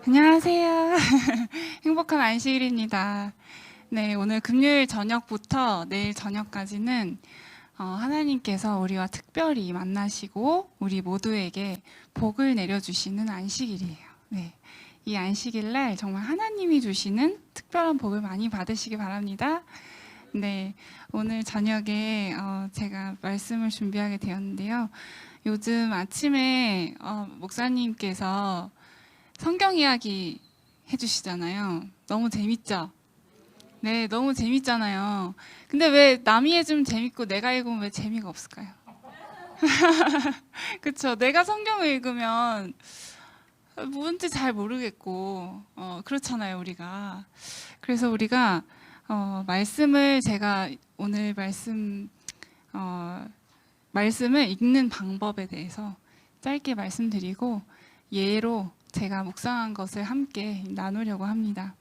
안녕하세요. 행복한 안식일입니다. 네, 오늘 금요일 저녁부터 내일 저녁까지는 하나님께서 우리와 특별히 만나시고 우리 모두에게 복을 내려주시는 안식일이에요. 네, 이 안식일 날 정말 하나님이 주시는 특별한 복을 많이 받으시기 바랍니다. 네, 오늘 저녁에 제가 말씀을 준비하게 되었는데요. 요즘 아침에 목사님께서 성경 이야기 해주시잖아요. 너무 재밌죠? 네, 너무 재밌잖아요. 근데 왜 남이 해주면 재밌고 내가 읽으면 왜 재미가 없을까요? 그쵸? 내가 성경을 읽으면 뭔지 잘 모르겠고, 그렇잖아요, 우리가. 그래서 우리가, 말씀을 제가 오늘 말씀을 읽는 방법에 대해서 짧게 말씀드리고, 예로 제가 묵상한 것을 함께 나누려고 합니다.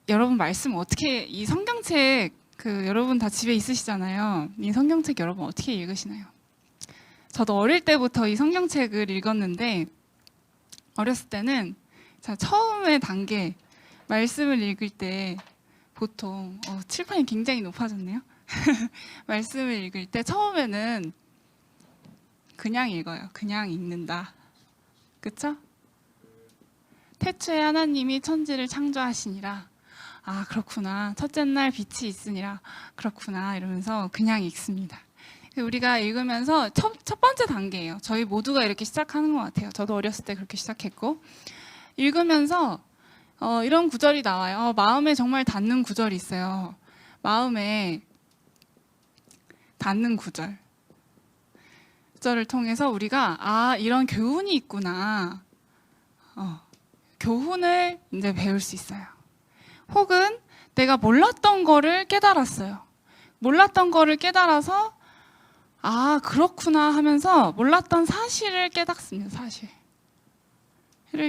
여러분 말씀 어떻게, 이 성경책 여러분 다 집에 있으시잖아요. 이 성경책 여러분 어떻게 읽으시나요? 저도 어릴 때부터 이 성경책을 읽었는데 어렸을 때는 처음의 단계 말씀을 읽을 때 보통 칠판이 굉장히 높아졌네요. 말씀을 읽을 때 처음에는 그냥 읽어요. 그냥 읽는다. 그쵸? 태초에 하나님이 천지를 창조하시니라. 아, 그렇구나. 첫째 날 빛이 있으니라. 그렇구나. 이러면서 그냥 읽습니다. 우리가 읽으면서 첫 번째 단계예요. 저희 모두가 이렇게 시작하는 것 같아요. 저도 어렸을 때 그렇게 시작했고. 읽으면서 이런 구절이 나와요. 마음에 정말 닿는 구절이 있어요. 마음에 닿는 구절. 구절을 통해서 우리가 이런 교훈이 있구나. 교훈을 이제 배울 수 있어요. 혹은 내가 몰랐던 거를 깨달았어요. 몰랐던 거를 깨달아서 그렇구나 하면서 몰랐던 사실을 깨닫습니다. 사실을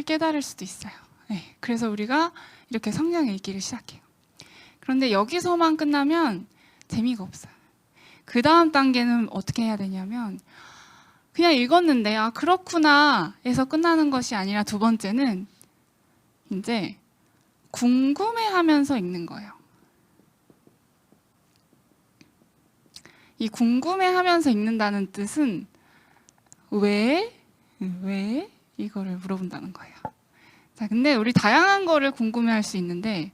깨달을 수도 있어요. 네, 그래서 우리가 이렇게 성경 읽기를 시작해요. 그런데 여기서만 끝나면 재미가 없어요. 그 다음 단계는 어떻게 해야 되냐면 그냥 읽었는데 그렇구나 해서 끝나는 것이 아니라 두 번째는 이제 궁금해하면서 읽는 거예요. 이 궁금해하면서 읽는다는 뜻은 왜 이거를 물어본다는 거예요. 자, 근데 우리 다양한 거를 궁금해할 수 있는데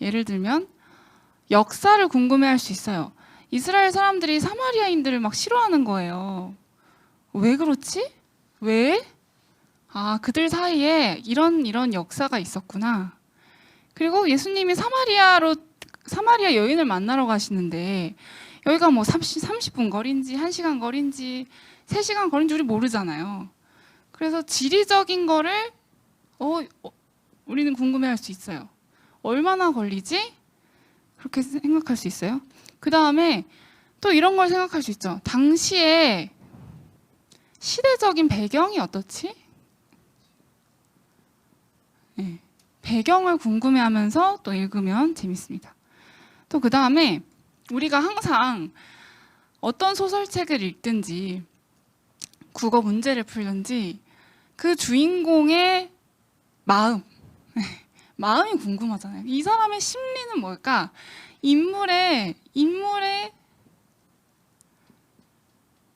예를 들면 역사를 궁금해할 수 있어요. 이스라엘 사람들이 사마리아인들을 막 싫어하는 거예요. 왜 그렇지? 왜? 그들 사이에 이런 역사가 있었구나. 그리고 예수님이 사마리아 여인을 만나러 가시는데 여기가 뭐 30분 거리인지 1시간 거리인지 3시간 거리인지 우리 모르잖아요. 그래서 지리적인 거를 우리는 궁금해할 수 있어요. 얼마나 걸리지? 그렇게 생각할 수 있어요. 그 다음에 또 이런 걸 생각할 수 있죠. 당시에 시대적인 배경이 어떻지? 네, 배경을 궁금해하면서 또 읽으면 재밌습니다. 또 그 다음에 우리가 항상 어떤 소설책을 읽든지 국어 문제를 풀든지 그 주인공의 마음이 궁금하잖아요. 이 사람의 심리는 뭘까? 인물의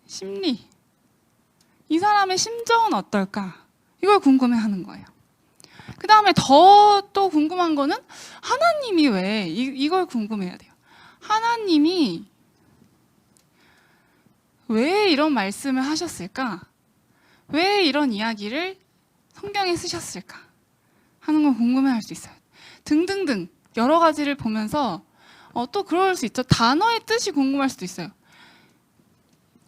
심리, 이 사람의 심정은 어떨까? 이걸 궁금해하는 거예요. 그 다음에 또 궁금한 거는 하나님이 왜 이걸 궁금해야 돼요. 하나님이 왜 이런 말씀을 하셨을까? 왜 이런 이야기를 성경에 쓰셨을까? 하는 걸 궁금해할 수 있어요. 등등등 여러 가지를 보면서 또 그럴 수 있죠. 단어의 뜻이 궁금할 수도 있어요.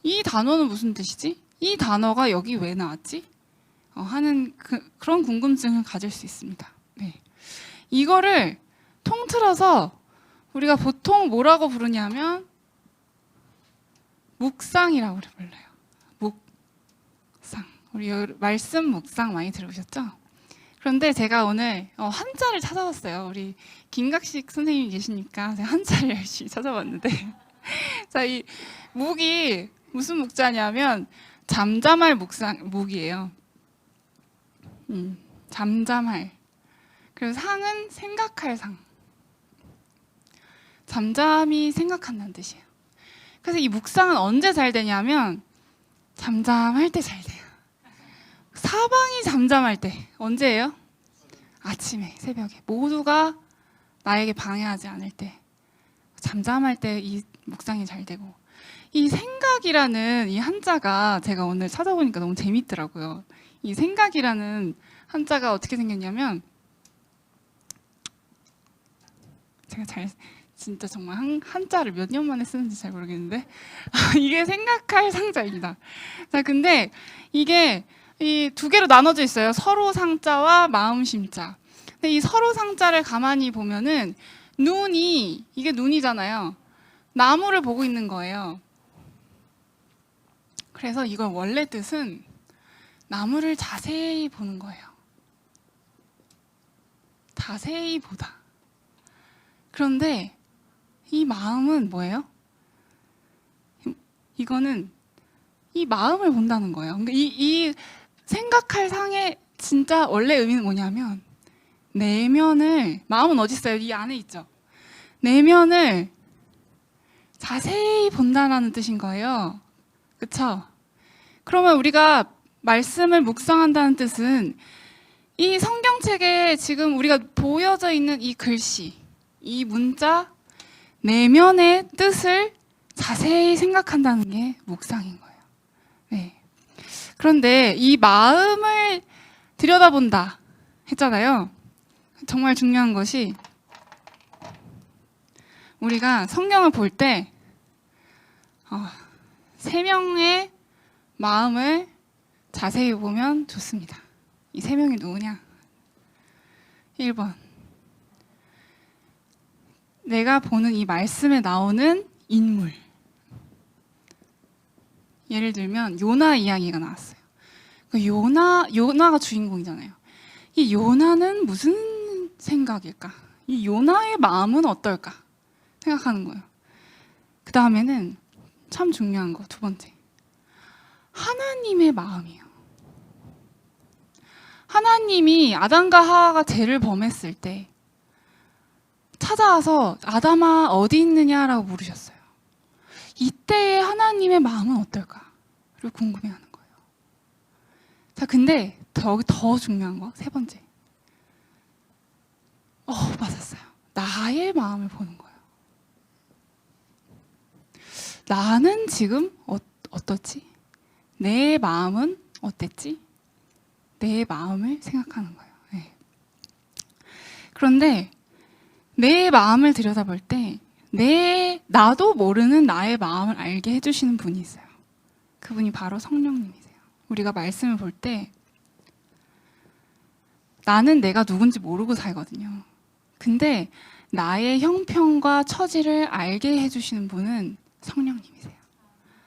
이 단어는 무슨 뜻이지? 이 단어가 여기 왜 나왔지? 하는 그런 궁금증을 가질 수 있습니다. 네. 이거를 통틀어서 우리가 보통 뭐라고 부르냐면 묵상이라고 불러요. 묵상. 우리 말씀 묵상 많이 들어보셨죠? 그런데 제가 오늘 한자를 찾아봤어요. 우리 김각식 선생님이 계시니까 제가 한자를 열심히 찾아봤는데 자, 이 묵이 무슨 묵자냐면 잠잠할 묵이에요. 잠잠할. 그리고 상은 생각할 상. 잠잠히 생각한다는 뜻이에요. 그래서 이 묵상은 언제 잘 되냐면 잠잠할 때 잘 돼요. 사방이 잠잠할 때. 언제예요? 아침에, 새벽에. 모두가 나에게 방해하지 않을 때. 잠잠할 때 이 묵상이 잘 되고. 이 생각이라는 이 한자가 제가 오늘 찾아보니까 너무 재밌더라고요. 이 생각이라는 한자가 어떻게 생겼냐면 제가 진짜 정말 한자를 몇 년 만에 쓰는지 잘 모르겠는데 이게 생각할 상자입니다. 자, 근데 이게 이 두 개로 나눠져 있어요. 서로 상자와 마음 심자. 근데 이 서로 상자를 가만히 보면은 이게 눈이잖아요. 나무를 보고 있는 거예요. 그래서 이걸 원래 뜻은 나무를 자세히 보는 거예요. 자세히 보다. 그런데 이 마음은 뭐예요? 이거는 이 마음을 본다는 거예요. 그러니까 이 생각할 상의 진짜 원래 의미는 뭐냐면 내면을, 마음은 어디 있어요? 이 안에 있죠. 내면을 자세히 본다라는 뜻인 거예요. 그쵸? 그러면 우리가 말씀을 묵상한다는 뜻은 이 성경책에 지금 우리가 보여져 있는 이 글씨, 이 문자, 내면의 뜻을 자세히 생각한다는 게 묵상인 거예요. 네. 그런데 이 마음을 들여다본다 했잖아요. 정말 중요한 것이 우리가 성경을 볼 때 세 명의 마음을 자세히 보면 좋습니다. 이 세 명이 누구냐? 1번. 내가 보는 이 말씀에 나오는 인물. 예를 들면 요나 이야기가 나왔어요. 그 요나가 주인공이잖아요. 이 요나는 무슨 생각일까? 이 요나의 마음은 어떨까? 생각하는 거예요. 그 다음에는 참 중요한 거, 두 번째. 하나님의 마음이에요. 하나님이 아담과 하와가 죄를 범했을 때 찾아와서 아담아 어디 있느냐라고 물으셨어요. 이때의 하나님의 마음은 어떨까?를 궁금해하는 거예요. 자, 근데 더 중요한 거, 세 번째. 맞았어요. 나의 마음을 보는 거예요. 나는 지금 어떻지? 내 마음은 어땠지? 내 마음을 생각하는 거예요. 네. 그런데 내 마음을 들여다볼 때 나도 모르는 나의 마음을 알게 해주시는 분이 있어요. 그분이 바로 성령님이세요. 우리가 말씀을 볼 때 나는 내가 누군지 모르고 살거든요. 근데 나의 형편과 처지를 알게 해주시는 분은 성령님이세요.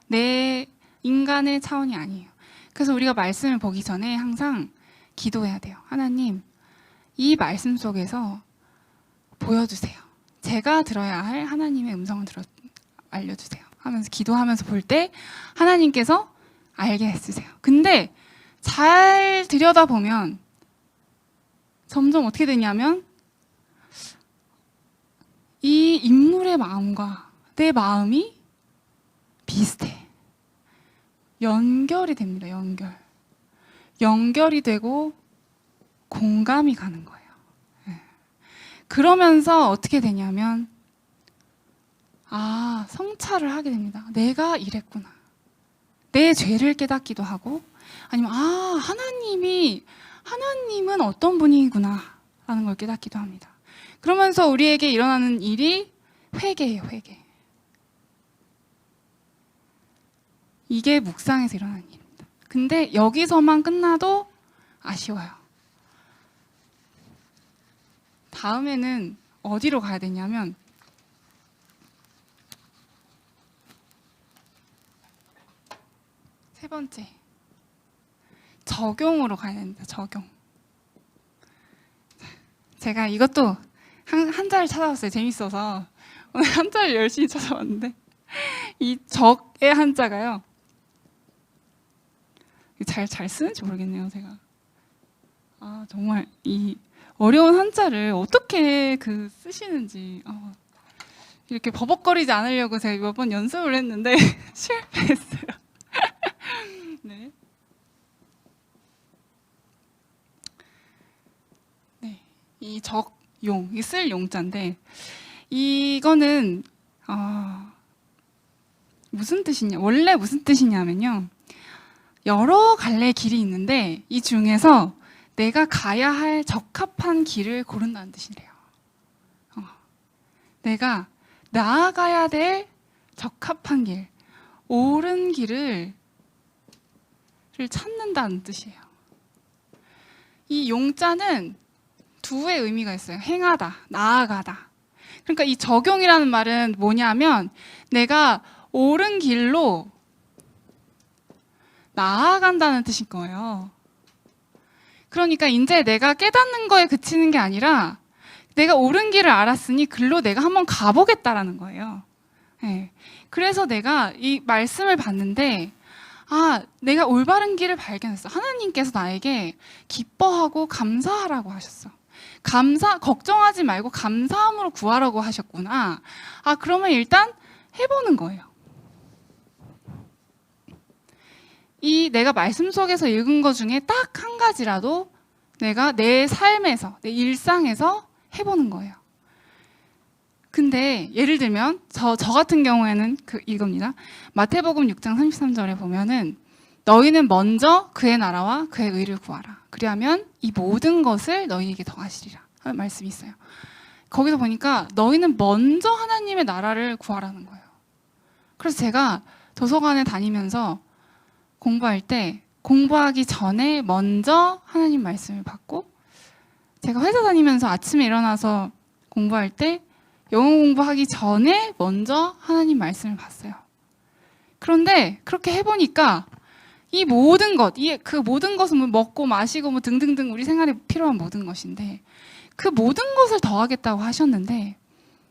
내 인간의 차원이 아니에요. 그래서 우리가 말씀을 보기 전에 항상 기도해야 돼요. 하나님, 이 말씀 속에서 보여주세요. 제가 들어야 할 하나님의 음성을 알려주세요. 하면서 기도하면서 볼 때 하나님께서 알게 해주세요. 근데 잘 들여다보면 점점 어떻게 되냐면 이 인물의 마음과 내 마음이 비슷해. 연결이 됩니다. 연결이 되고 공감이 가는 거예요. 그러면서 어떻게 되냐면 성찰을 하게 됩니다. 내가 이랬구나. 내 죄를 깨닫기도 하고 아니면 하나님은 어떤 분이구나 라는 걸 깨닫기도 합니다. 그러면서 우리에게 일어나는 일이 회개예요. 회개. 이게 묵상에서 일어나는 일입니다. 근데 여기서만 끝나도 아쉬워요. 다음에는 어디로 가야 되냐면 세 번째, 적용으로 가야 됩니다. 적용. 제가 이것도 한자를 찾아봤어요. 재밌어서 오늘 한자를 열심히 찾아봤는데 이 적의 한자가요. 잘 쓰는지 모르겠네요. 제가 정말 이 어려운 한자를 어떻게 쓰시는지 이렇게 버벅거리지 않으려고 제가 몇 번 연습을 했는데 실패했어요. 네. 네. 이 적용, 이 쓸 용자인데 이거는 무슨 뜻이냐? 원래 무슨 뜻이냐면요. 여러 갈래 길이 있는데 이 중에서 내가 가야 할 적합한 길을 고른다는 뜻이래요. 내가 나아가야 될 적합한 길, 옳은 길을 찾는다는 뜻이에요. 이 용자는 두의 의미가 있어요. 행하다, 나아가다. 그러니까 이 적용이라는 말은 뭐냐면 내가 옳은 길로 나아간다는 뜻인 거예요. 그러니까 이제 내가 깨닫는 거에 그치는 게 아니라 내가 옳은 길을 알았으니 글로 내가 한번 가보겠다라는 거예요. 네. 그래서 내가 이 말씀을 봤는데 내가 올바른 길을 발견했어. 하나님께서 나에게 기뻐하고 감사하라고 하셨어. 걱정하지 말고 감사함으로 구하라고 하셨구나. 그러면 일단 해보는 거예요. 이 내가 말씀 속에서 읽은 것 중에 딱 한 가지라도 내가 내 삶에서, 내 일상에서 해보는 거예요. 근데 예를 들면 저 같은 경우에는 이겁니다. 마태복음 6장 33절에 보면은 너희는 먼저 그의 나라와 그의 의를 구하라. 그리하면 이 모든 것을 너희에게 더하시리라 하는 말씀이 있어요. 거기서 보니까 너희는 먼저 하나님의 나라를 구하라는 거예요. 그래서 제가 도서관에 다니면서 공부할 때 공부하기 전에 먼저 하나님 말씀을 받고, 제가 회사 다니면서 아침에 일어나서 공부할 때 영어 공부하기 전에 먼저 하나님 말씀을 봤어요. 그런데 그렇게 해보니까 이 모든 것, 그 모든 것은 뭐 먹고 마시고 뭐 등등등 우리 생활에 필요한 모든 것인데 그 모든 것을 더하겠다고 하셨는데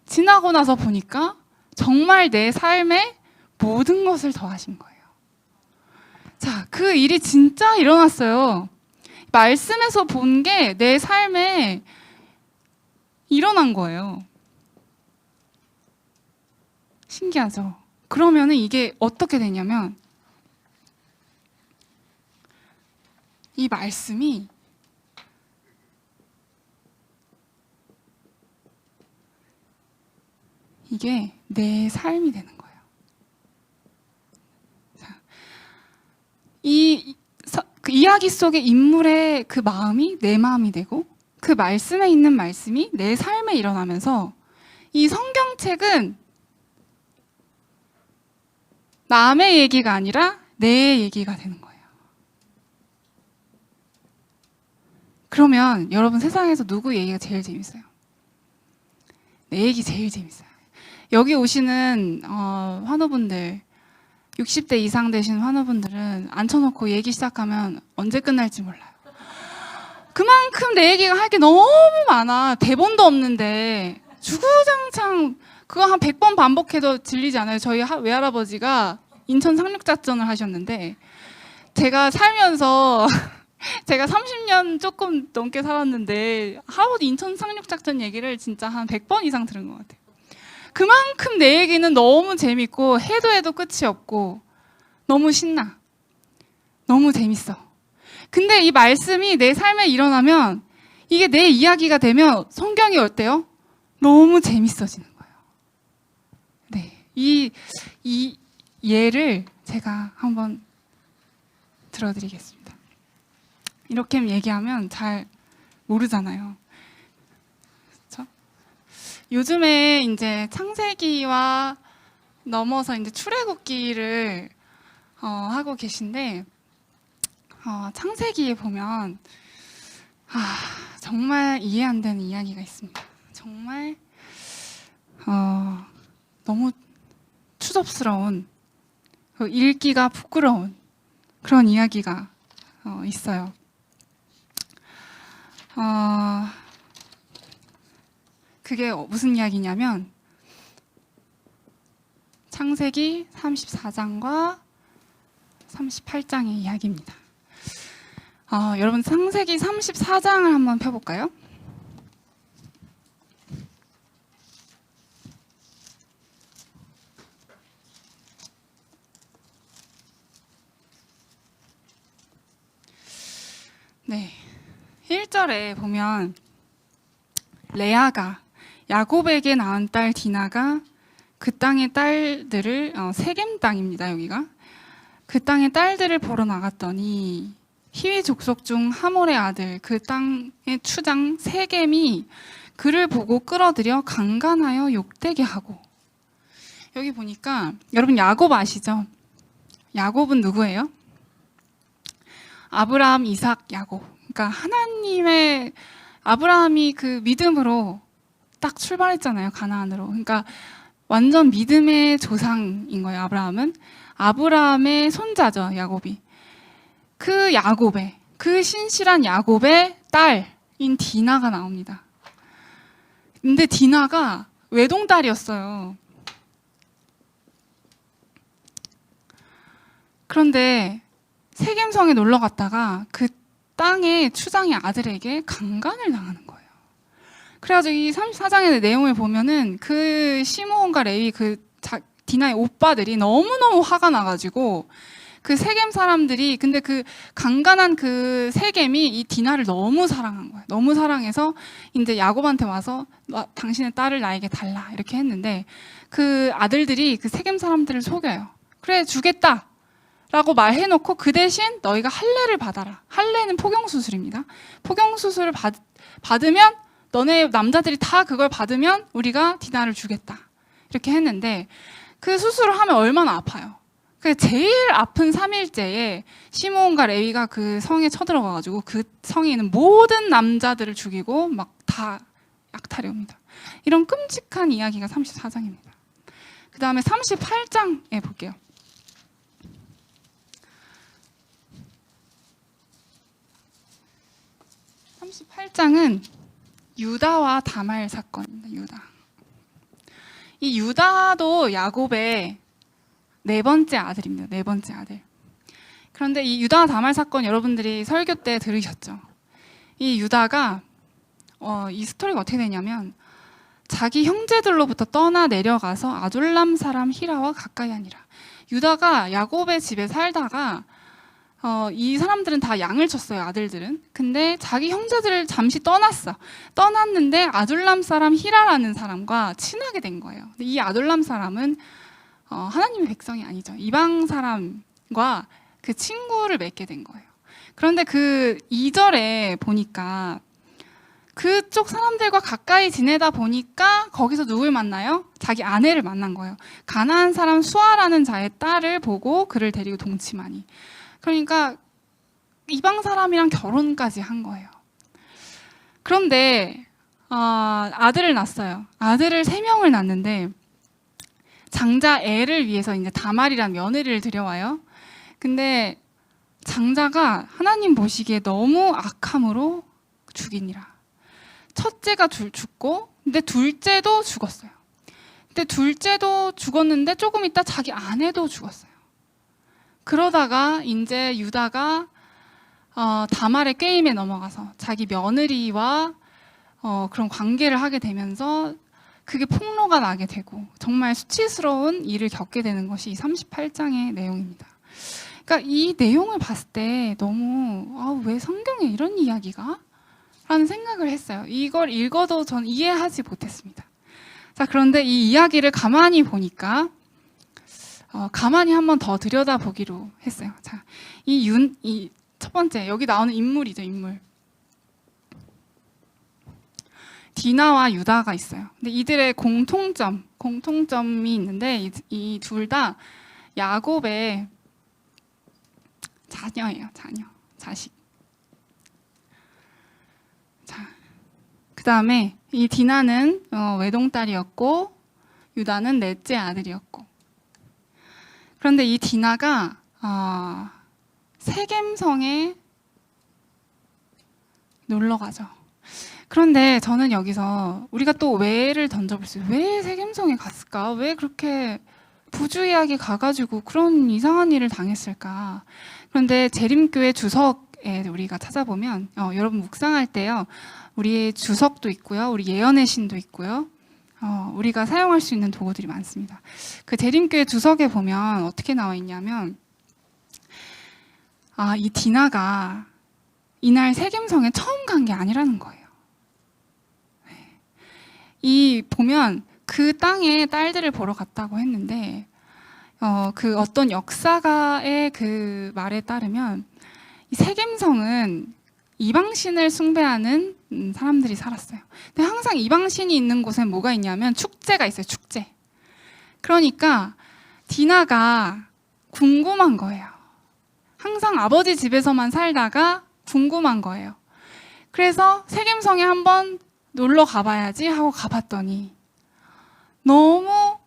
지나고 나서 보니까 정말 내 삶에 모든 것을 더하신 거예요. 자, 그 일이 진짜 일어났어요. 말씀에서 본 게 내 삶에 일어난 거예요. 신기하죠? 그러면은 이게 어떻게 되냐면 이 말씀이 이게 내 삶이 되는 거예요. 자, 그 이야기 속의 인물의 그 마음이 내 마음이 되고 그 말씀에 있는 말씀이 내 삶에 일어나면서 이 성경책은 남의 얘기가 아니라 내 얘기가 되는 거예요. 그러면 여러분 세상에서 누구 얘기가 제일 재밌어요? 내 얘기 제일 재밌어요. 여기 오시는 환우분들 60대 이상 되신 환우분들은 앉혀놓고 얘기 시작하면 언제 끝날지 몰라요. 그만큼 내 얘기가 할 게 너무 많아. 대본도 없는데 주구장창 그거 한 100번 반복해도 질리지 않아요. 저희 외할아버지가 인천 상륙작전을 하셨는데 제가 살면서 제가 30년 조금 넘게 살았는데 할아버지 인천 상륙작전 얘기를 진짜 한 100번 이상 들은 것 같아요. 그만큼 내 얘기는 너무 재밌고 해도 끝이 없고 너무 신나. 너무 재밌어. 근데 이 말씀이 내 삶에 일어나면 이게 내 이야기가 되면 성경이 어때요? 너무 재밌어지는 거예요. 네, 이 예를 제가 한번 들어드리겠습니다. 이렇게 얘기하면 잘 모르잖아요. 그렇죠? 요즘에 이제 창세기와 넘어서 이제 출애굽기를 하고 계신데 창세기에 보면 정말 이해 안 되는 이야기가 있습니다. 정말 너무 추접스러운 읽기가 부끄러운 그런 이야기가 있어요. 그게 무슨 이야기냐면 창세기 34장과 38장의 이야기입니다. 여러분 창세기 34장을 한번 펴볼까요? 네, 1절에 보면 레아가 야곱에게 낳은 딸 디나가 그 땅의 딸들을 세겜 땅입니다. 여기가 그 땅의 딸들을 보러 나갔더니 히위 족속 중 하몰의 아들 그 땅의 추장 세겜이 그를 보고 끌어들여 강간하여 욕되게 하고. 여기 보니까 여러분 야곱 아시죠? 야곱은 누구예요? 아브라함, 이삭, 야곱. 그러니까 하나님의 아브라함이 그 믿음으로 딱 출발했잖아요. 가나안으로. 그러니까 완전 믿음의 조상인 거예요. 아브라함은 아브라함의 손자죠. 야곱이. 그 야곱의 그 신실한 야곱의 딸인 디나가 나옵니다. 근데 디나가 외동딸이었어요. 그런데 세겜성에 놀러 갔다가 그 땅의 추장의 아들에게 강간을 당하는 거예요. 그래가지고 이 34장의 내용을 보면은 그 시므온과 레위 디나의 오빠들이 너무너무 화가 나가지고 그 세겜 사람들이 근데 그 강간한 그 세겜이 이 디나를 너무 사랑한 거예요. 너무 사랑해서 이제 야곱한테 와서 당신의 딸을 나에게 달라 이렇게 했는데 그 아들들이 그 세겜 사람들을 속여요. 그래 주겠다 라고 말해놓고 그 대신 너희가 할례를 받아라. 할례는 포경수술입니다. 포경수술을 받으면 너네 남자들이 다 그걸 받으면 우리가 디나를 주겠다. 이렇게 했는데 그 수술을 하면 얼마나 아파요. 그 제일 아픈 3일째에 시므온과 레위가 그 성에 쳐들어가가지고 그 성에 있는 모든 남자들을 죽이고 막 다 약탈해옵니다. 이런 끔찍한 이야기가 34장입니다. 그 다음에 38장에 볼게요. 38장은 유다와 다말 사건입니다. 유다. 이 유다도 야곱의 네 번째 아들입니다. 네 번째 아들. 그런데 이 유다와 다말 사건 여러분들이 설교 때 들으셨죠? 이 유다가 이 스토리가 어떻게 되냐면 자기 형제들로부터 떠나 내려가서 아둘람 사람 히라와 가까이 하니라. 유다가 야곱의 집에 살다가 이 사람들은 다 양을 쳤어요. 아들들은. 근데 자기 형제들을 잠시 떠났어. 떠났는데 아둘람 사람 히라라는 사람과 친하게 된 거예요. 근데 이 아둘람 사람은 하나님의 백성이 아니죠. 이방 사람과 그 친구를 맺게 된 거예요. 그런데 그 2절에 보니까 그쪽 사람들과 가까이 지내다 보니까 거기서 누굴 만나요? 자기 아내를 만난 거예요. 가나안 사람 수아라는 자의 딸을 보고 그를 데리고 동침하니. 그러니까 이방 사람이랑 결혼까지 한 거예요. 그런데 아들을 낳았어요. 아들을 3명을 낳는데 장자 엘을 위해서 이제 다말이란 며느리를 들여와요. 근데 장자가 하나님 보시기에 너무 악함으로 죽이니라. 첫째가 죽고, 근데 둘째도 죽었어요. 근데 둘째도 죽었는데 조금 있다 자기 아내도 죽었어요. 그러다가 이제 유다가 다말의 게임에 넘어가서 자기 며느리와 그런 관계를 하게 되면서 그게 폭로가 나게 되고 정말 수치스러운 일을 겪게 되는 것이 이 38장의 내용입니다. 그러니까 이 내용을 봤을 때 너무 왜 성경에 이런 이야기가? 라는 생각을 했어요. 이걸 읽어도 전 이해하지 못했습니다. 자, 그런데 이 이야기를 가만히 보니까 가만히 한번 더 들여다보기로 했어요. 자, 이 첫 번째 여기 나오는 인물이죠, 인물. 디나와 유다가 있어요. 근데 이들의 공통점이 있는데 이 둘 다 야곱의 자녀예요. 자식. 자, 그 다음에 이 디나는 외동딸이었고 유다는 넷째 아들이었고. 그런데 이 디나가 세겜성에 놀러 가죠. 그런데 저는 여기서 우리가 또 왜를 던져볼 수 있어요. 왜 세겜성에 갔을까? 왜 그렇게 부주의하게 가가지고 그런 이상한 일을 당했을까? 그런데 재림교회 주석 우리가 찾아보면 여러분 묵상할 때요. 우리의 주석도 있고요. 우리 예언의 신도 있고요. 우리가 사용할 수 있는 도구들이 많습니다. 그 대림교회 주석에 보면 어떻게 나와 있냐면 이 디나가 이날 세겜성에 처음 간 게 아니라는 거예요. 이 보면 그 땅에 딸들을 보러 갔다고 했는데 그 어떤 역사가의 그 말에 따르면 이 세겜성은 이방신을 숭배하는 사람들이 살았어요. 근데 항상 이방신이 있는 곳에 뭐가 있냐면 축제가 있어요. 축제. 그러니까 디나가 궁금한 거예요. 항상 아버지 집에서만 살다가 궁금한 거예요. 그래서 세겜성에 한번 놀러 가봐야지 하고 가봤더니 너무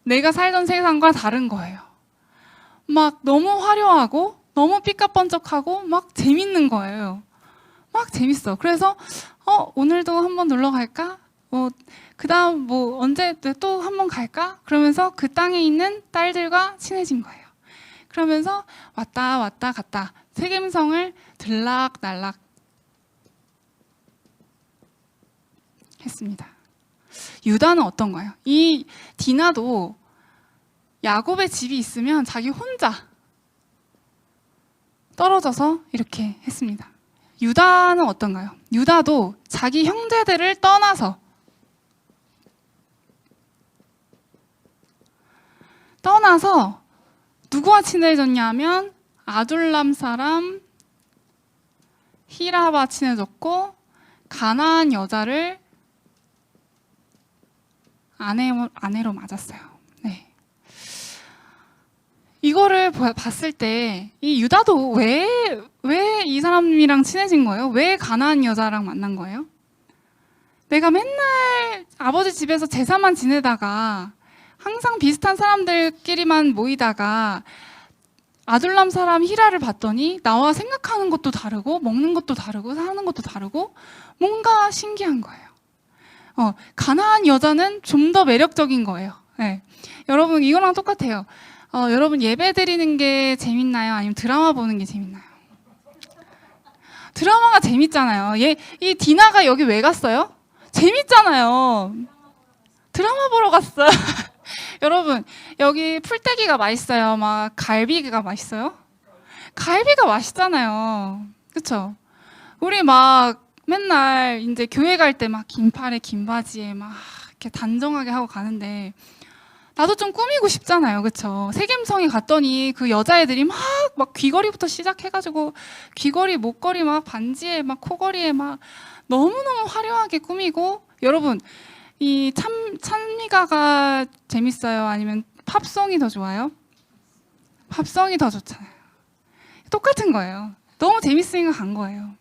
내가 살던 세상과 다른 거예요. 막 너무 화려하고 너무 삐까뻔쩍하고 막 재밌는 거예요. 막 재밌어. 그래서 오늘도 한번 놀러 갈까? 그다음 언제 또 한번 갈까? 그러면서 그 땅에 있는 딸들과 친해진 거예요. 그러면서 왔다 갔다 세겜성을 들락날락 했습니다. 유다는 어떤가요? 이 디나도 야곱의 집이 있으면 자기 혼자 떨어져서 이렇게 했습니다. 유다는 어떤가요? 유다도 자기 형제들을 떠나서 누구와 친해졌냐면 아둘람 사람 히라와 친해졌고 가나안 여자를 아내로 맞았어요. 네. 이거를 봤을 때 이 유다도 왜 이 사람이랑 친해진 거예요? 왜 가나안 여자랑 만난 거예요? 내가 맨날 아버지 집에서 제사만 지내다가 항상 비슷한 사람들끼리만 모이다가 아둘람 사람 히라를 봤더니 나와 생각하는 것도 다르고 먹는 것도 다르고 사는 것도 다르고 뭔가 신기한 거예요. 가나안 여자는 좀 더 매력적인 거예요. 네. 여러분 이거랑 똑같아요. 여러분 예배 드리는 게 재밌나요? 아니면 드라마 보는 게 재밌나요? 드라마가 재밌잖아요. 이 디나가 여기 왜 갔어요? 재밌잖아요. 드라마 보러 갔어요. 여러분 여기 풀떼기가 맛있어요. 막 갈비가 맛있어요? 갈비가 맛있잖아요. 그렇죠? 우리 막 맨날 이제 교회 갈 때 막 긴팔에 긴 바지에 막 이렇게 단정하게 하고 가는데 나도 좀 꾸미고 싶잖아요. 그렇죠? 세겜성에 갔더니 그 여자애들이 막 귀걸이부터 시작해가지고 귀걸이, 목걸이 막 반지에 막 코걸이에 막 너무너무 화려하게 꾸미고 여러분 이 찬미가가 재밌어요? 아니면 팝송이 더 좋아요? 팝송이 더 좋잖아요. 똑같은 거예요. 너무 재밌으니까 간 거예요.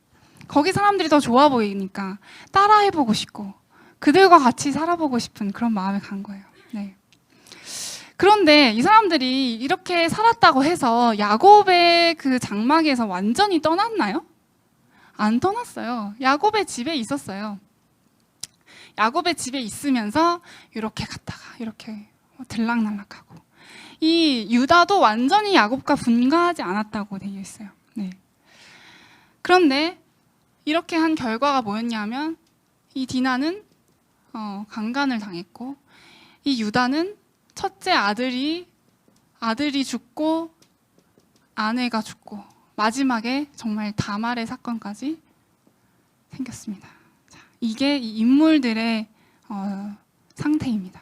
거기 사람들이 더 좋아 보이니까 따라해보고 싶고 그들과 같이 살아보고 싶은 그런 마음에 간 거예요. 네. 그런데 이 사람들이 이렇게 살았다고 해서 야곱의 그 장막에서 완전히 떠났나요? 안 떠났어요. 야곱의 집에 있었어요. 야곱의 집에 있으면서 이렇게 갔다가 이렇게 들락날락하고 이 유다도 완전히 야곱과 분가하지 않았다고 되어 있어요. 네. 그런데 이렇게 한 결과가 뭐였냐면 이 디나는 강간을 당했고 이 유다는 첫째 아들이 죽고 아내가 죽고 마지막에 정말 다말의 사건까지 생겼습니다. 자, 이게 이 인물들의 상태입니다.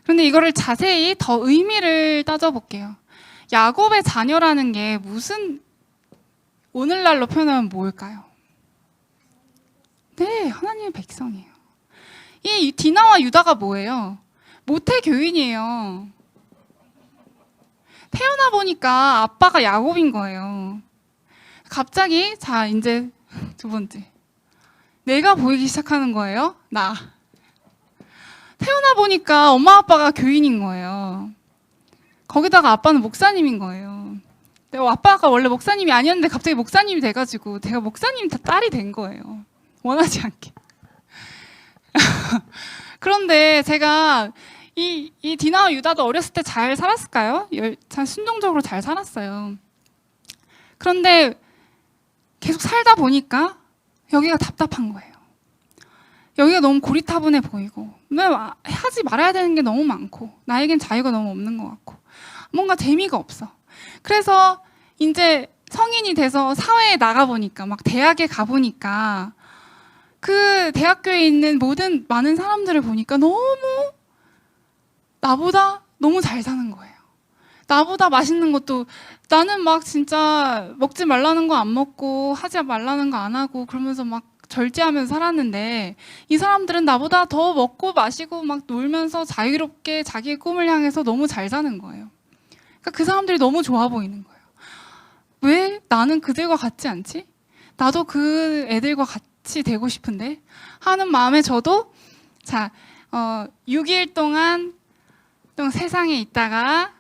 그런데 이거를 자세히 더 의미를 따져볼게요. 야곱의 자녀라는 게 무슨 오늘날로 표현하면 뭘까요? 네, 하나님의 백성이에요. 이 디나와 유다가 뭐예요? 모태 교인이에요. 태어나 보니까 아빠가 야곱인 거예요. 갑자기 자 이제 두 번째 내가 보이기 시작하는 거예요. 나 태어나 보니까 엄마 아빠가 교인인 거예요. 거기다가 아빠는 목사님인 거예요. 내가 아빠가 원래 목사님이 아니었는데 갑자기 목사님이 돼가지고 제가 목사님 딸이 된 거예요. 원하지 않게. 그런데 제가 이 디나와 유다도 어렸을 때 잘 살았을까요? 잘 순종적으로 잘 살았어요. 그런데 계속 살다 보니까 여기가 답답한 거예요. 여기가 너무 고리타분해 보이고 하지 말아야 되는 게 너무 많고 나에겐 자유가 너무 없는 것 같고 뭔가 재미가 없어. 그래서 이제 성인이 돼서 사회에 나가보니까 막 대학에 가보니까 그 대학교에 있는 많은 사람들을 보니까 너무 나보다 너무 잘 사는 거예요. 나보다 맛있는 것도 나는 막 진짜 먹지 말라는 거 안 먹고 하지 말라는 거 안 하고 그러면서 막 절제하면서 살았는데 이 사람들은 나보다 더 먹고 마시고 막 놀면서 자유롭게 자기의 꿈을 향해서 너무 잘 사는 거예요. 그러니까 그 사람들이 너무 좋아 보이는 거예요. 왜 나는 그들과 같지 않지? 나도 그 애들과 같이 되고 싶은데 하는 마음에 저도 6일 동안 세상에 있다가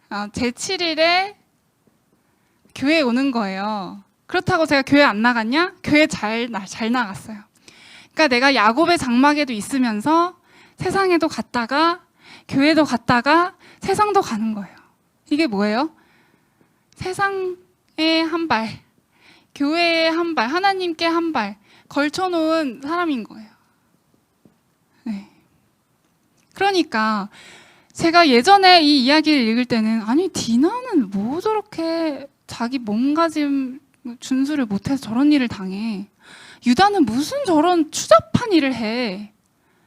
제7일에 교회에 오는 거예요. 그렇다고 제가 교회 안 나갔냐? 교회 잘 나갔어요. 그러니까 내가 야곱의 장막에도 있으면서 세상에도 갔다가 교회도 갔다가 세상도 가는 거예요. 이게 뭐예요? 세상에 한 발, 교회에 한 발, 하나님께 한 발 걸쳐놓은 사람인 거예요. 네. 그러니까 제가 예전에 이 이야기를 읽을 때는 아니 디나는 뭐 저렇게 자기 몸가짐 준수를 못해서 저런 일을 당해. 유다는 무슨 저런 추잡한 일을 해.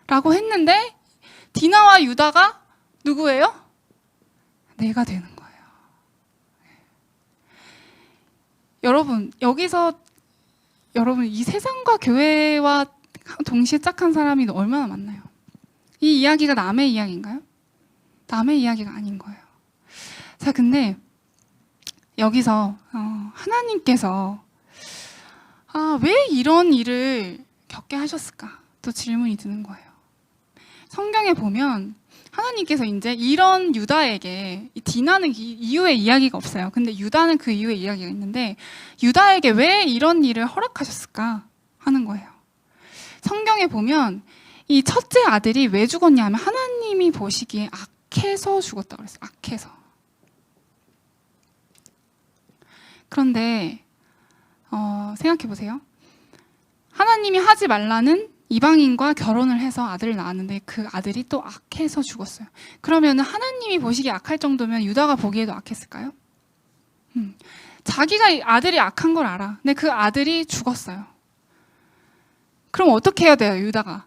라고 했는데 디나와 유다가 누구예요? 내가 되는 거예요. 여러분 여기서 이 세상과 교회와 동시에 짝한 사람이 얼마나 많나요? 이 이야기가 남의 이야기인가요? 남의 이야기가 아닌 거예요. 자, 근데 여기서 하나님께서 왜 이런 일을 겪게 하셨을까? 또 질문이 드는 거예요. 성경에 보면 하나님께서 이제 이런 유다에게, 디나는 이후에 이야기가 없어요. 근데 유다는 그 이후에 이야기가 있는데 유다에게 왜 이런 일을 허락하셨을까 하는 거예요. 성경에 보면 이 첫째 아들이 왜 죽었냐면 하나님이 보시기에 악해서 죽었다고 그랬어요. 악해서. 그런데 생각해 보세요. 하나님이 하지 말라는 이방인과 결혼을 해서 아들을 낳았는데 그 아들이 또 악해서 죽었어요. 그러면 하나님이 보시기에 악할 정도면 유다가 보기에도 악했을까요? 자기가 아들이 악한 걸 알아. 근데 그 아들이 죽었어요. 그럼 어떻게 해야 돼요, 유다가?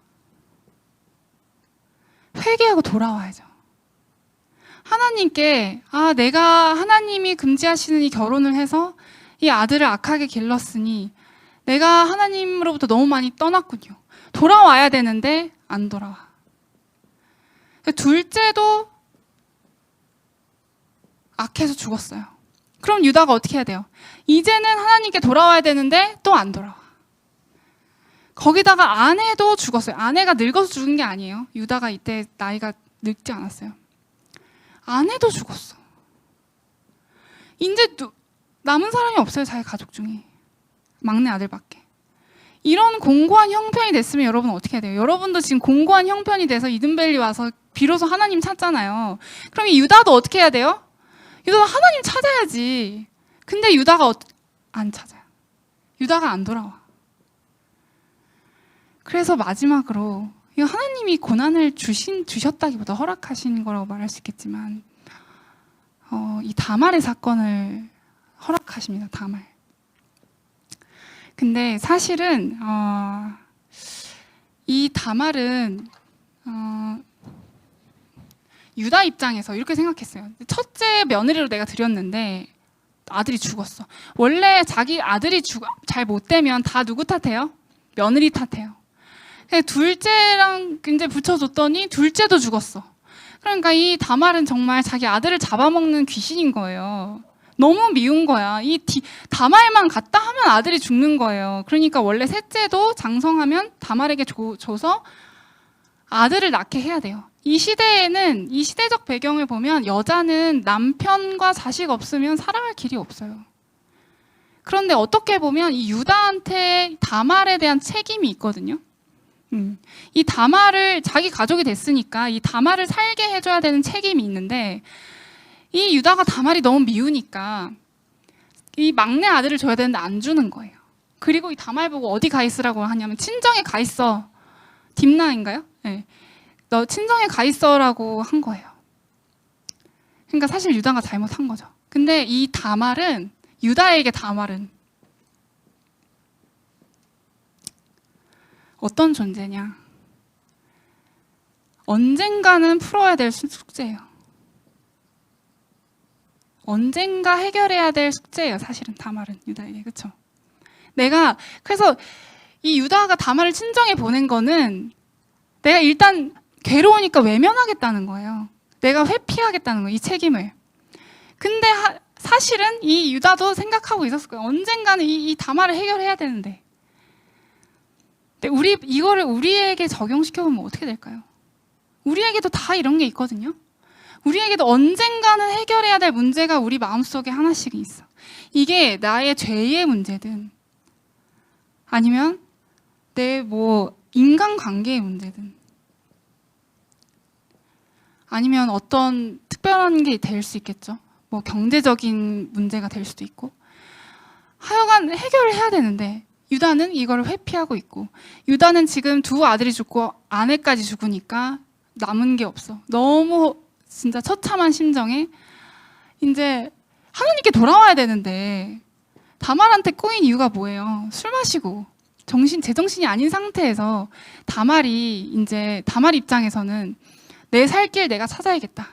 회개하고 돌아와야죠. 하나님께 내가 하나님이 금지하시는 이 결혼을 해서 이 아들을 악하게 길렀으니 내가 하나님으로부터 너무 많이 떠났군요. 돌아와야 되는데 안 돌아와. 둘째도 악해서 죽었어요. 그럼 유다가 어떻게 해야 돼요? 이제는 하나님께 돌아와야 되는데 또 안 돌아와. 거기다가 아내도 죽었어요. 아내가 늙어서 죽은 게 아니에요. 유다가 이때 나이가 늙지 않았어요. 아내도 죽었어. 이제 남은 사람이 없어요. 자기 가족 중에. 막내 아들밖에. 이런 공고한 형편이 됐으면 여러분 어떻게 해야 돼요? 여러분도 지금 공고한 형편이 돼서 이든벨리 와서 비로소 하나님 찾잖아요. 그럼 이 유다도 어떻게 해야 돼요? 유다가 하나님 찾아야지. 근데 유다가 안 찾아요. 유다가 안 돌아와. 그래서 마지막으로 이거 하나님이 고난을 주셨다기보다 허락하신 거라고 말할 수 있겠지만 이 다말의 사건을 허락하십니다. 다말. 근데 사실은 이 다말은 유다 입장에서 이렇게 생각했어요. 첫째 며느리로 내가 들였는데 아들이 죽었어. 원래 자기 아들이 잘 못 되면 다 누구 탓해요? 며느리 탓해요. 둘째랑 이제 붙여줬더니 둘째도 죽었어. 그러니까 이 다말은 정말 자기 아들을 잡아먹는 귀신인 거예요. 너무 미운 거야. 이 다말만 갖다 하면 아들이 죽는 거예요. 그러니까 원래 셋째도 장성하면 다말에게 줘서 아들을 낳게 해야 돼요. 이 시대에는, 이 시대적 배경을 보면 여자는 남편과 자식 없으면 살아갈 길이 없어요. 그런데 어떻게 보면 이 유다한테 다말에 대한 책임이 있거든요. 이 다말을 자기 가족이 됐으니까 이 다말을 살게 해줘야 되는 책임이 있는데 이 유다가 다말이 너무 미우니까 이 막내 아들을 줘야 되는데 안 주는 거예요. 그리고 이 다말 보고 어디 가 있으라고 하냐면 친정에 가 있어. 딥나인가요? 네. 너 친정에 가 있어라고 한 거예요. 그러니까 사실 유다가 잘못한 거죠. 근데 이 다말은 유다에게 다말은 어떤 존재냐? 언젠가는 풀어야 될 숙제예요. 언젠가 해결해야 될 숙제예요. 사실은 다말은 유다에게. 그렇죠? 그래서 이 유다가 다말을 친정에 보낸 거는 내가 일단 괴로우니까 외면하겠다는 거예요. 내가 회피하겠다는 거예요. 이 책임을. 근데 사실은 이 유다도 생각하고 있었을 거예요. 언젠가는 이 다말을 해결해야 되는데. 근데 이거를 우리에게 적용시켜보면 어떻게 될까요? 우리에게도 다 이런 게 있거든요. 우리에게도 언젠가는 해결해야 될 문제가 우리 마음속에 하나씩 있어. 이게 나의 죄의 문제든 아니면 내 인간관계의 문제든 아니면 어떤 특별한 게 될 수 있겠죠. 경제적인 문제가 될 수도 있고 하여간 해결을 해야 되는데 유다는 이걸 회피하고 있고 유다는 지금 두 아들이 죽고 아내까지 죽으니까 남은 게 없어. 너무 진짜 처참한 심정에 이제 하나님께 돌아와야 되는데 다말한테 꼬인 이유가 뭐예요? 술 마시고 제정신이 아닌 상태에서 다말 입장에서는 내 살 길 내가 찾아야겠다.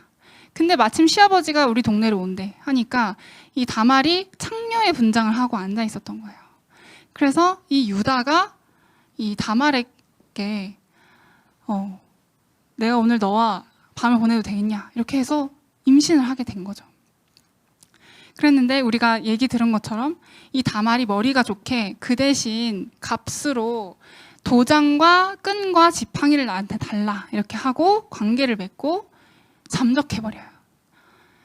근데 마침 시아버지가 우리 동네로 온대 하니까 이 다말이 창녀의 분장을 하고 앉아 있었던 거예요. 그래서 이 유다가 이 다말에게 내가 오늘 너와 밤을 보내도 되겠냐 이렇게 해서 임신을 하게 된 거죠. 그랬는데 우리가 얘기 들은 것처럼 이 다말이 머리가 좋게 그 대신 값으로 도장과 끈과 지팡이를 나한테 달라 이렇게 하고 관계를 맺고 잠적해버려요.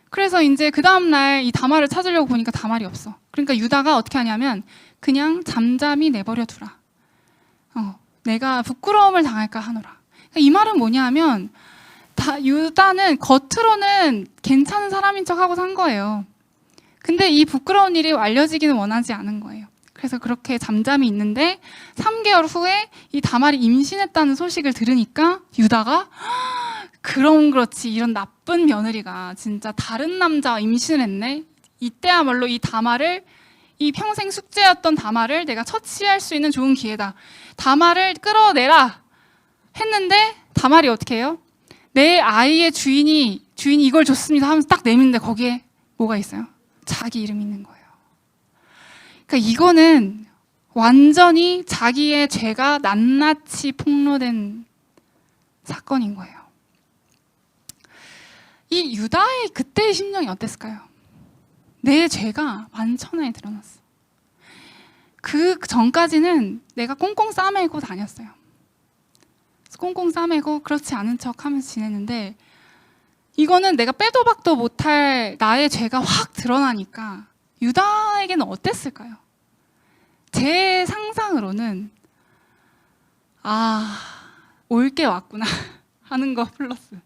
그래서 이제 그 다음날 이 다말을 찾으려고 보니까 다말이 없어. 그러니까 유다가 어떻게 하냐면 그냥 잠잠히 내버려 두라. 내가 부끄러움을 당할까 하노라. 그러니까 이 말은 뭐냐면 유다는 겉으로는 괜찮은 사람인 척하고 산 거예요. 근데 이 부끄러운 일이 알려지기는 원하지 않은 거예요. 그래서 그렇게 잠잠히 있는데 3개월 후에 이 다말이 임신했다는 소식을 들으니까 유다가 그렇지 이런 나쁜 며느리가 진짜 다른 남자와 임신을 했네. 이때야말로 이 평생 숙제였던 다말을 내가 처치할 수 있는 좋은 기회다. 다말을 끌어내라 했는데 다말이 어떻게 해요? 내 아이의 주인이 이걸 줬습니다 하면서 딱 내미는데 거기에 뭐가 있어요? 자기 이름이 있는 거예요. 그러니까 이거는 완전히 자기의 죄가 낱낱이 폭로된 사건인 거예요. 이 유다의 그때의 심정이 어땠을까요? 내 죄가 만천하에 드러났어. 그 전까지는 내가 꽁꽁 싸매고 다녔어요. 꽁꽁 싸매고 그렇지 않은 척 하면서 지냈는데 이거는 내가 빼도 박도 못할 나의 죄가 확 드러나니까 유다에게는 어땠을까요? 제 상상으로는 올 게 왔구나 하는 거 플러스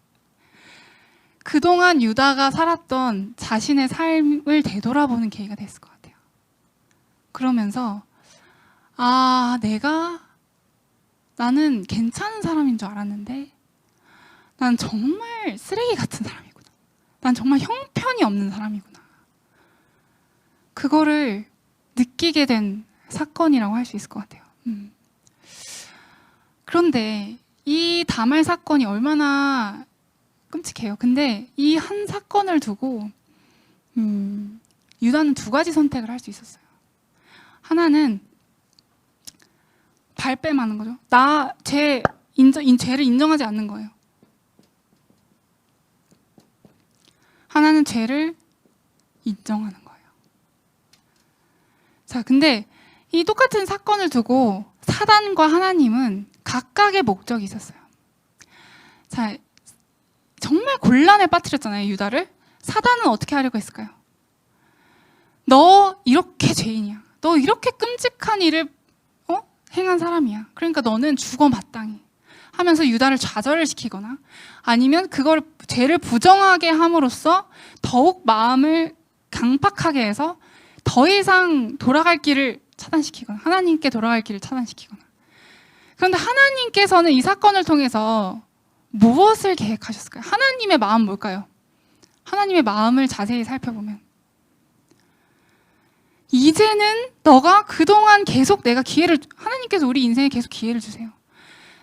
그동안 유다가 살았던 자신의 삶을 되돌아보는 계기가 됐을 것 같아요. 그러면서 나는 괜찮은 사람인 줄 알았는데 난 정말 쓰레기 같은 사람이구나. 난 정말 형편이 없는 사람이구나. 그거를 느끼게 된 사건이라고 할 수 있을 것 같아요. 그런데 이 다말 사건이 얼마나 끔찍해요. 근데 이 한 사건을 두고 유다는 두 가지 선택을 할 수 있었어요. 하나는 발뺌하는 거죠. 죄를 인정하지 않는 거예요. 하나는 죄를 인정하는 거예요. 자, 근데 이 똑같은 사건을 두고 사단과 하나님은 각각의 목적이 있었어요. 자, 정말 곤란에 빠뜨렸잖아요, 유다를. 사단은 어떻게 하려고 했을까요? 너 이렇게 죄인이야. 너 이렇게 끔찍한 일을 행한 사람이야. 그러니까 너는 죽어 마땅히 하면서 유다를 좌절을 시키거나 아니면 그걸 죄를 부정하게 함으로써 더욱 마음을 강팍하게 해서 더 이상 돌아갈 길을 차단시키거나 하나님께 돌아갈 길을 차단시키거나. 그런데 하나님께서는 이 사건을 통해서 무엇을 계획하셨을까요? 하나님의 마음 뭘까요? 하나님의 마음을 자세히 살펴보면 이제는 너가 그동안 계속 내가 기회를, 하나님께서 우리 인생에 계속 기회를 주세요.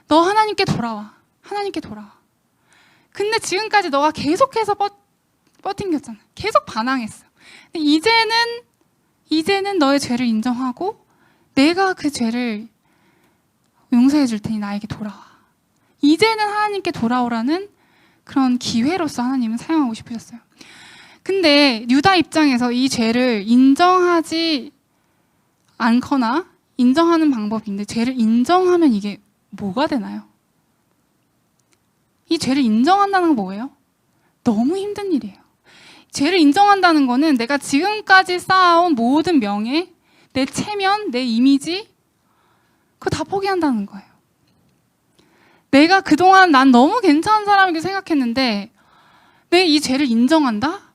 너 하나님께 돌아와. 하나님께 돌아와. 근데 지금까지 너가 계속해서 버팅겼잖아. 계속 반항했어. 근데 이제는 너의 죄를 인정하고 내가 그 죄를 용서해 줄 테니 나에게 돌아와. 이제는 하나님께 돌아오라는 그런 기회로서 하나님은 사용하고 싶으셨어요. 근데 유다 입장에서 이 죄를 인정하지 않거나 인정하는 방법인데 죄를 인정하면 이게 뭐가 되나요? 이 죄를 인정한다는 건 뭐예요? 너무 힘든 일이에요. 죄를 인정한다는 거는 내가 지금까지 쌓아온 모든 명예, 내 체면, 내 이미지 그거 다 포기한다는 거예요. 내가 그동안 난 너무 괜찮은 사람이라고 생각했는데 내 이 죄를 인정한다?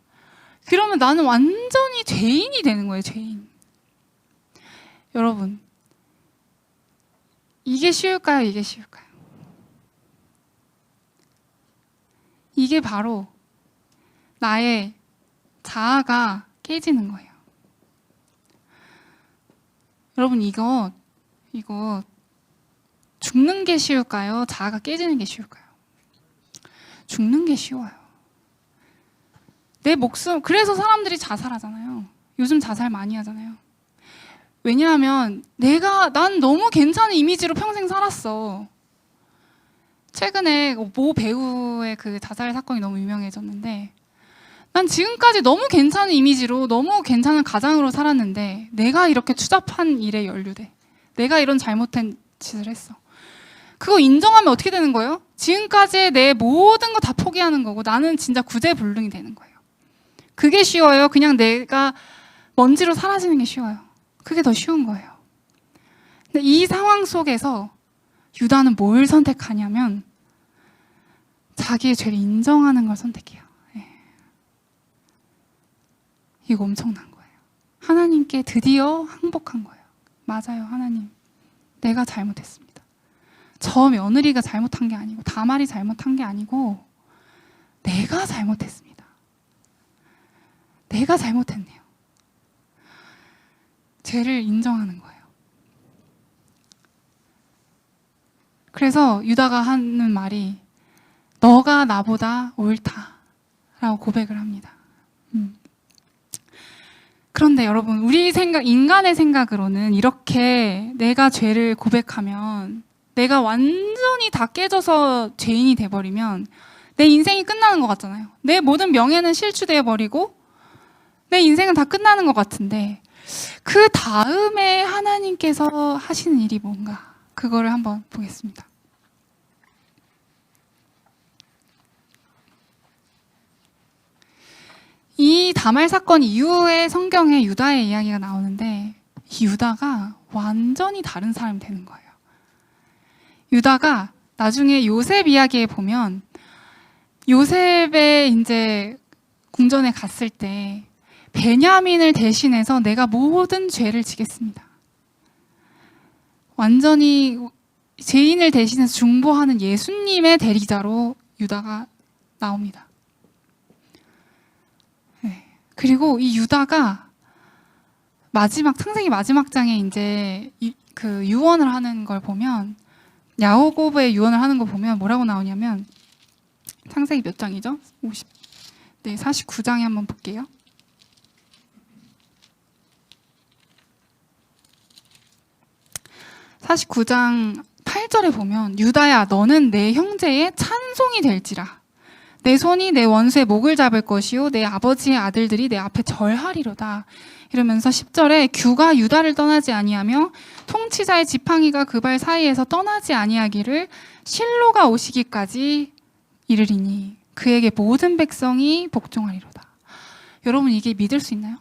그러면 나는 완전히 죄인이 되는 거예요. 죄인. 여러분, 이게 쉬울까요? 이게 쉬울까요? 이게 바로 나의 자아가 깨지는 거예요. 여러분, 이거 죽는 게 쉬울까요? 자아가 깨지는 게 쉬울까요? 죽는 게 쉬워요. 내 목숨, 그래서 사람들이 자살하잖아요. 요즘 자살 많이 하잖아요. 왜냐하면 난 너무 괜찮은 이미지로 평생 살았어. 최근에 모 배우의 그 자살 사건이 너무 유명해졌는데 난 지금까지 너무 괜찮은 이미지로 너무 괜찮은 가장으로 살았는데 내가 이렇게 추잡한 일에 연루돼. 내가 이런 잘못된 짓을 했어. 그거 인정하면 어떻게 되는 거예요? 지금까지의 내 모든 거 다 포기하는 거고 나는 진짜 구제불능이 되는 거예요. 그게 쉬워요? 그냥 내가 먼지로 사라지는 게 쉬워요? 그게 더 쉬운 거예요. 근데 이 상황 속에서 유다는 뭘 선택하냐면 자기의 죄를 인정하는 걸 선택해요. 이거 엄청난 거예요. 하나님께 드디어 항복한 거예요. 맞아요, 하나님. 내가 잘못했습니다. 저 며느리가 잘못한 게 아니고 다말이 잘못한 게 아니고 내가 잘못했습니다. 내가 잘못했네요. 죄를 인정하는 거예요. 그래서 유다가 하는 말이 너가 나보다 옳다라고 고백을 합니다. 그런데 여러분, 인간의 생각으로는 이렇게 내가 죄를 고백하면 내가 완전히 다 깨져서 죄인이 돼버리면 내 인생이 끝나는 것 같잖아요. 내 모든 명예는 실추되어 버리고 내 인생은 다 끝나는 것 같은데 그 다음에 하나님께서 하시는 일이 뭔가 그거를 한번 보겠습니다. 이 다말 사건 이후에 성경에 유다의 이야기가 나오는데 이 유다가 완전히 다른 사람이 되는 거예요. 유다가 나중에 요셉 이야기에 보면 요셉의 이제 궁전에 갔을 때 베냐민을 대신해서 내가 모든 죄를 지겠습니다. 완전히 죄인을 대신해서 중보하는 예수님의 대리자로 유다가 나옵니다. 그리고 이 유다가 창세기 마지막 장에 이제 그 유언을 하는 걸 보면 야고보의 유언을 하는 거 보면 뭐라고 나오냐면 창세기 몇 장이죠? 49장에 한번 볼게요. 49장 8절에 보면 유다야 너는 내 형제의 찬송이 될지라 내 손이 내 원수의 목을 잡을 것이요 내 아버지의 아들들이 내 앞에 절하리로다. 이러면서 10절에 규가 유다를 떠나지 아니하며 통치자의 지팡이가 그 발 사이에서 떠나지 아니하기를 실로가 오시기까지 이르리니 그에게 모든 백성이 복종하리로다. 여러분 이게 믿을 수 있나요?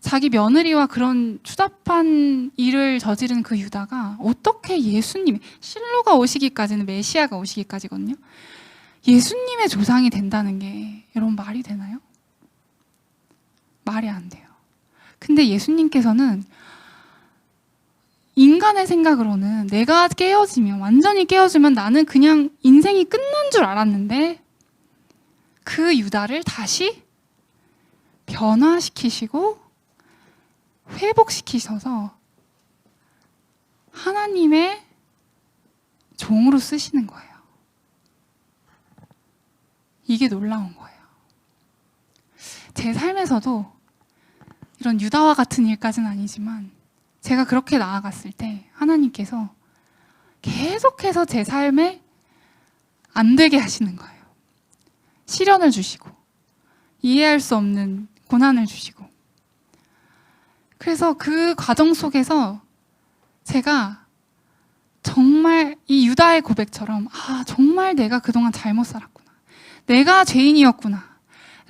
자기 며느리와 그런 추잡한 일을 저지른 그 유다가 어떻게 예수님, 실로가 오시기까지는 메시아가 오시기까지거든요. 예수님의 조상이 된다는 게 여러분 말이 되나요? 말이 안 돼요. 근데 예수님께서는 인간의 생각으로는 내가 깨어지면, 완전히 깨어지면 나는 그냥 인생이 끝난 줄 알았는데 그 유다를 다시 변화시키시고 회복시키셔서 하나님의 종으로 쓰시는 거예요. 이게 놀라운 거예요. 제 삶에서도 이런 유다와 같은 일까지는 아니지만 제가 그렇게 나아갔을 때 하나님께서 계속해서 제 삶에 안 되게 하시는 거예요. 시련을 주시고 이해할 수 없는 고난을 주시고, 그래서 그 과정 속에서 제가 정말 이 유다의 고백처럼 정말 내가 그동안 잘못 살았구나, 내가 죄인이었구나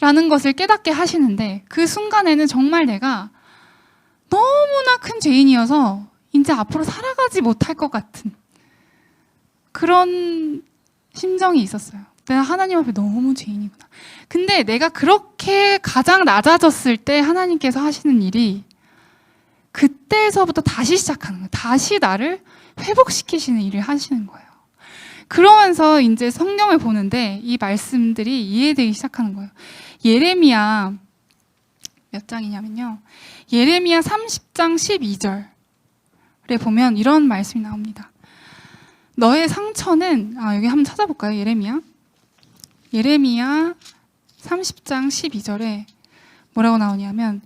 라는 것을 깨닫게 하시는데, 그 순간에는 정말 내가 너무나 큰 죄인이어서 이제 앞으로 살아가지 못할 것 같은 그런 심정이 있었어요. 내가 하나님 앞에 너무 죄인이구나. 근데 내가 그렇게 가장 낮아졌을 때 하나님께서 하시는 일이 그때서부터 다시 시작하는 거예요. 다시 나를 회복시키시는 일을 하시는 거예요. 그러면서 이제 성경을 보는데 이 말씀들이 이해되기 시작하는 거예요. 예레미야 몇 장이냐면요, 예레미야 30장 12절에 보면 이런 말씀이 나옵니다. 너의 상처는, 여기 한번 찾아볼까요? 예레미야 30장 12절에 뭐라고 나오냐면,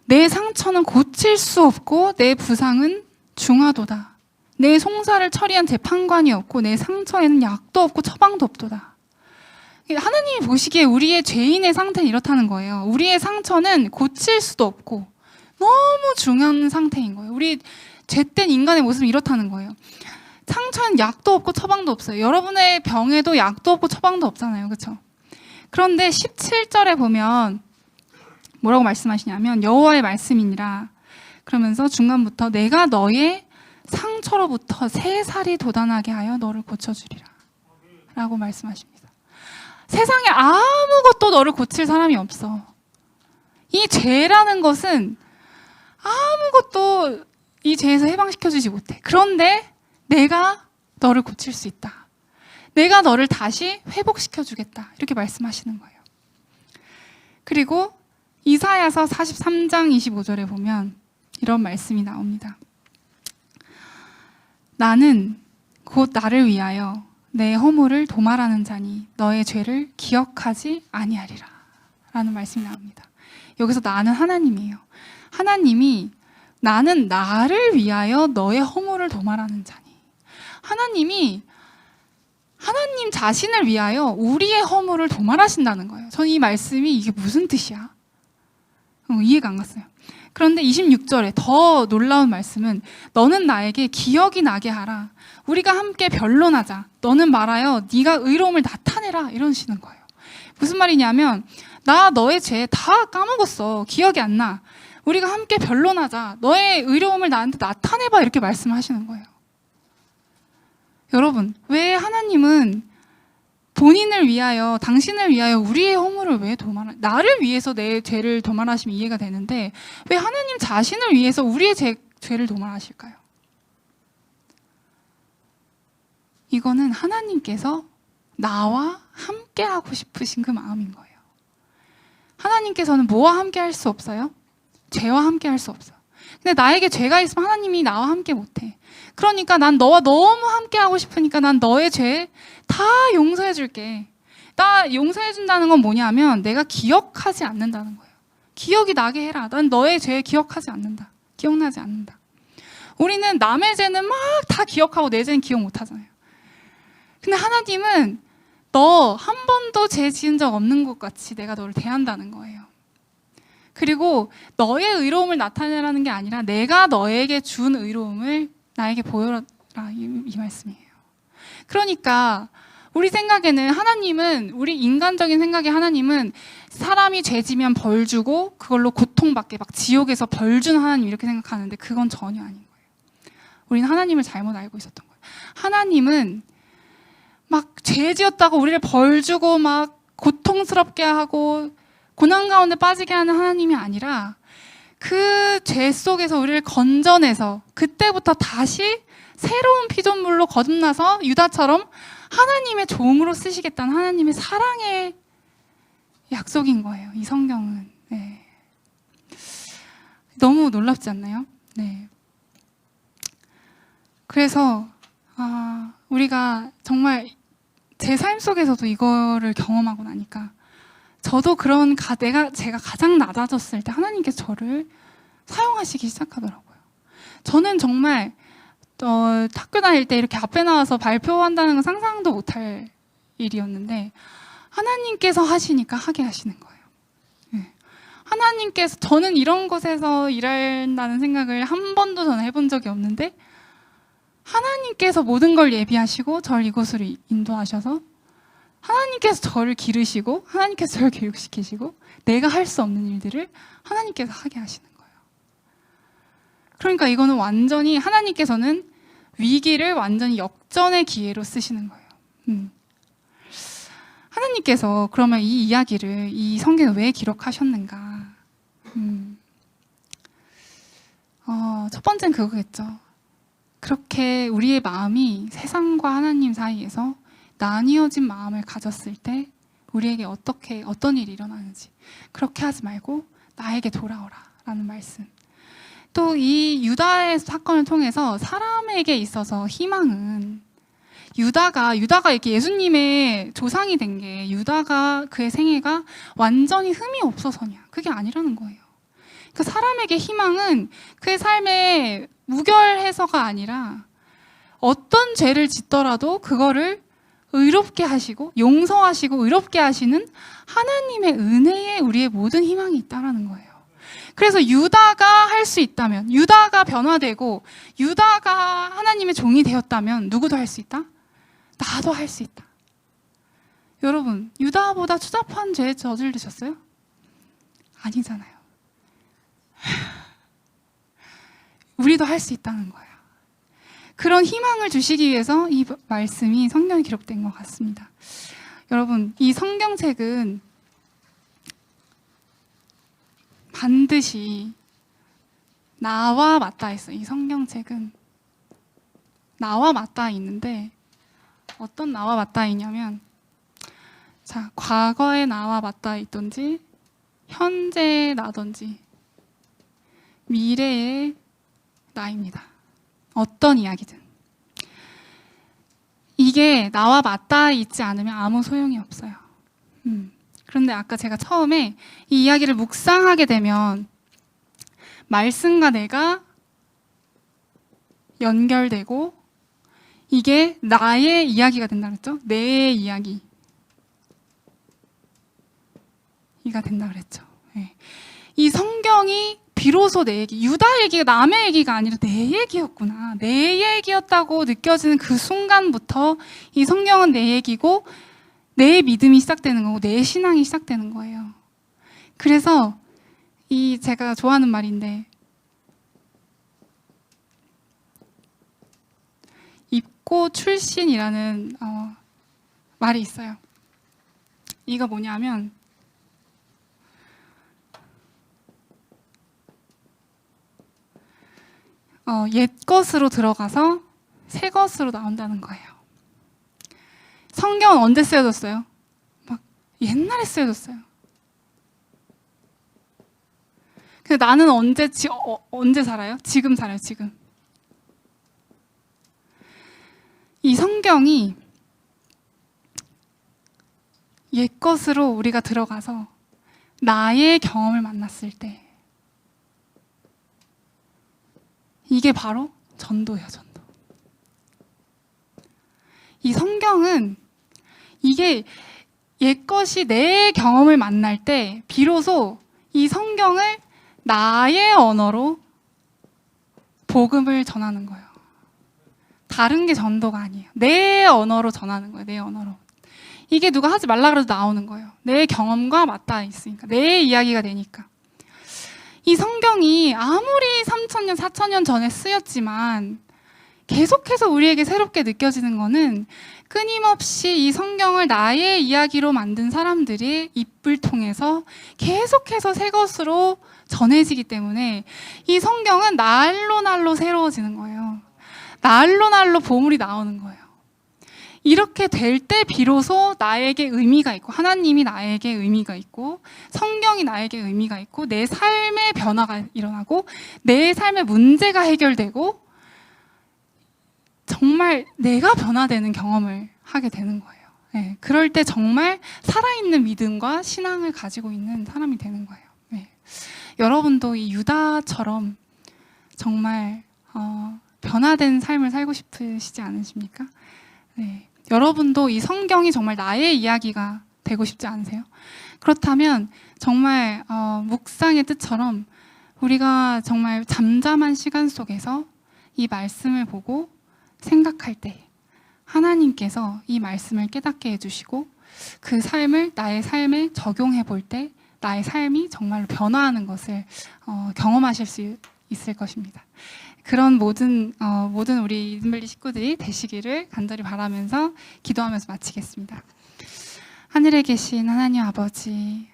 내 상처는 고칠 수 없고 내 부상은 중하도다. 내 송사를 처리한 재판관이 없고 내 상처에는 약도 없고 처방도 없도다. 하나님이 보시기에 우리의 죄인의 상태는 이렇다는 거예요. 우리의 상처는 고칠 수도 없고 너무 중요한 상태인 거예요. 우리 죄된 인간의 모습은 이렇다는 거예요. 상처는 약도 없고 처방도 없어요. 여러분의 병에도 약도 없고 처방도 없잖아요. 그렇죠? 그런데 17절에 보면 뭐라고 말씀하시냐면, 여호와의 말씀이니라 그러면서 중간부터 내가 너의 상처로부터 새 살이 돋아나게 하여 너를 고쳐주리라 라고 말씀하십니다. 세상에 아무것도 너를 고칠 사람이 없어. 이 죄라는 것은 아무것도 이 죄에서 해방시켜주지 못해. 그런데 내가 너를 고칠 수 있다. 내가 너를 다시 회복시켜주겠다. 이렇게 말씀하시는 거예요. 그리고 이사야서 43장 25절에 보면 이런 말씀이 나옵니다. 나는 곧 나를 위하여 내 허물을 도말하는 자니 너의 죄를 기억하지 아니하리라 라는 말씀이 나옵니다. 여기서 나는 하나님이에요. 하나님이 나는 나를 위하여 너의 허물을 도말하는 자니, 하나님이 하나님 자신을 위하여 우리의 허물을 도말하신다는 거예요. 저는 이 말씀이 이게 무슨 뜻이야? 이해가 안 갔어요. 그런데 26절에 더 놀라운 말씀은 너는 나에게 기억이 나게 하라. 우리가 함께 변론하자. 너는 말하여 네가 의로움을 나타내라. 이러시는 거예요. 무슨 말이냐면, 나 너의 죄 다 까먹었어. 기억이 안 나. 우리가 함께 변론하자. 너의 의로움을 나한테 나타내봐. 이렇게 말씀하시는 거예요. 여러분, 왜 하나님은 본인을 위하여, 당신을 위하여 우리의 허물을 왜 나를 위해서 내 죄를 도말하시면 이해가 되는데 왜 하나님 자신을 위해서 우리의 죄를 도말하실까요? 이거는 하나님께서 나와 함께 하고 싶으신 그 마음인 거예요. 하나님께서는 뭐와 함께 할 수 없어요? 죄와 함께 할 수 없어요. 근데 나에게 죄가 있으면 하나님이 나와 함께 못해. 그러니까 난 너와 너무 함께 하고 싶으니까 난 너의 죄 다 용서해 줄게. 나 용서해 준다는 건 뭐냐면 내가 기억하지 않는다는 거예요. 기억이 나게 해라. 난 너의 죄 기억하지 않는다. 기억나지 않는다. 우리는 남의 죄는 막 다 기억하고 내 죄는 기억 못 하잖아요. 근데 하나님은 너 한 번도 죄 지은 적 없는 것 같이 내가 너를 대한다는 거예요. 그리고 너의 의로움을 나타내라는 게 아니라 내가 너에게 준 의로움을 나에게 보여라, 이 말씀이에요. 그러니까 우리 생각에는 하나님은, 우리 인간적인 생각에 하나님은 사람이 죄 지면 벌 주고 그걸로 고통받게 막 지옥에서 벌 주는 하나님 이렇게 생각하는데 그건 전혀 아닌 거예요. 우리는 하나님을 잘못 알고 있었던 거예요. 하나님은 막 죄 지었다고 우리를 벌 주고 막 고통스럽게 하고 고난 가운데 빠지게 하는 하나님이 아니라 그 죄 속에서 우리를 건져내서 그때부터 다시 새로운 피조물로 거듭나서 유다처럼 하나님의 종으로 쓰시겠다는 하나님의 사랑의 약속인 거예요. 이 성경은. 네. 너무 놀랍지 않나요? 네. 그래서 우리가 정말 제 삶 속에서도 이거를 경험하고 나니까 저도 제가 가장 낮아졌을 때 하나님께서 저를 사용하시기 시작하더라고요. 저는 정말 학교 다닐 때 이렇게 앞에 나와서 발표한다는 건 상상도 못할 일이었는데 하나님께서 하시니까 하게 하시는 거예요. 네. 하나님께서, 저는 이런 곳에서 일한다는 생각을 한 번도 저는 해본 적이 없는데 하나님께서 모든 걸 예비하시고 저를 이곳으로 인도하셔서 하나님께서 저를 기르시고 하나님께서 저를 교육시키시고 내가 할 수 없는 일들을 하나님께서 하게 하시는 거예요. 그러니까 이거는 완전히 하나님께서는 위기를 완전히 역전의 기회로 쓰시는 거예요. 하나님께서 그러면 이 이야기를 이 성경에 왜 기록하셨는가? 첫 번째는 그거겠죠. 그렇게 우리의 마음이 세상과 하나님 사이에서 나뉘어진 마음을 가졌을 때 우리에게 어떤 일이 일어나는지 그렇게 하지 말고 나에게 돌아오라 라는 말씀. 또 이 유다의 사건을 통해서 사람에게 있어서 희망은 유다가 이렇게 예수님의 조상이 된 게 유다가 그의 생애가 완전히 흠이 없어서냐, 그게 아니라는 거예요. 그 사람에게 희망은 그의 삶에 무결해서가 아니라 어떤 죄를 짓더라도 그거를 의롭게 하시고 용서하시고 의롭게 하시는 하나님의 은혜에 우리의 모든 희망이 있다라는 거예요. 그래서 유다가 할 수 있다면, 유다가 변화되고 유다가 하나님의 종이 되었다면 누구도 할 수 있다? 나도 할 수 있다. 여러분, 유다보다 추잡한 죄 저지르셨어요? 아니잖아요. 우리도 할 수 있다는 거예요. 그런 희망을 주시기 위해서 이 말씀이 성경에 기록된 것 같습니다. 여러분, 이 성경책은 반드시 나와 맞닿아 있어요. 이 성경책은 나와 맞닿아 있는데 어떤 나와 맞닿아 있냐면, 자, 과거의 나와 맞닿아 있던지 현재의 나던지 미래의 나입니다. 어떤 이야기든. 이게 나와 맞닿아 있지 않으면 아무 소용이 없어요. 그런데 아까 제가 처음에 이 이야기를 묵상하게 되면 말씀과 내가 연결되고 이게 나의 이야기가 된다 그랬죠? 내 이야기가 된다 그랬죠. 네. 이 성경이 비로소 내 얘기, 유다 얘기가 남의 얘기가 아니라 내 얘기였구나, 내 얘기였다고 느껴지는 그 순간부터 이 성경은 내 얘기고 내 믿음이 시작되는 거고 내 신앙이 시작되는 거예요. 그래서 이 제가 좋아하는 말인데, 입고 출신이라는 말이 있어요. 이거 뭐냐면 옛 것으로 들어가서 새 것으로 나온다는 거예요. 성경은 언제 쓰여졌어요? 막 옛날에 쓰여졌어요. 근데 나는 언제 살아요? 지금 살아요, 지금. 이 성경이 옛 것으로 우리가 들어가서 나의 경험을 만났을 때 이게 바로 전도예요, 전도. 이 성경은 이게 옛것이 내 경험을 만날 때 비로소 이 성경을 나의 언어로 복음을 전하는 거예요. 다른 게 전도가 아니에요. 내 언어로 전하는 거예요. 내 언어로. 이게 누가 하지 말라 그래도 나오는 거예요. 내 경험과 맞닿아 있으니까. 내 이야기가 되니까. 이 성경이 아무리 3,000년, 4,000년 전에 쓰였지만 계속해서 우리에게 새롭게 느껴지는 거는 끊임없이 이 성경을 나의 이야기로 만든 사람들의 입을 통해서 계속해서 새 것으로 전해지기 때문에 이 성경은 날로 날로 새로워지는 거예요. 날로 날로 보물이 나오는 거예요. 이렇게 될 때 비로소 나에게 의미가 있고, 하나님이 나에게 의미가 있고, 성경이 나에게 의미가 있고, 내 삶의 변화가 일어나고, 내 삶의 문제가 해결되고, 정말 내가 변화되는 경험을 하게 되는 거예요. 네, 그럴 때 정말 살아있는 믿음과 신앙을 가지고 있는 사람이 되는 거예요. 네. 여러분도 이 유다처럼 정말 변화된 삶을 살고 싶으시지 않으십니까? 네. 여러분도 이 성경이 정말 나의 이야기가 되고 싶지 않으세요? 그렇다면 정말 묵상의 뜻처럼 우리가 정말 잠잠한 시간 속에서 이 말씀을 보고 생각할 때 하나님께서 이 말씀을 깨닫게 해주시고 그 삶을 나의 삶에 적용해 볼 때 나의 삶이 정말로 변화하는 것을 경험하실 수 있을 것입니다. 그런 모든 우리 이든밸리 식구들이 되시기를 간절히 바라면서 기도하면서 마치겠습니다. 하늘에 계신 하나님 아버지,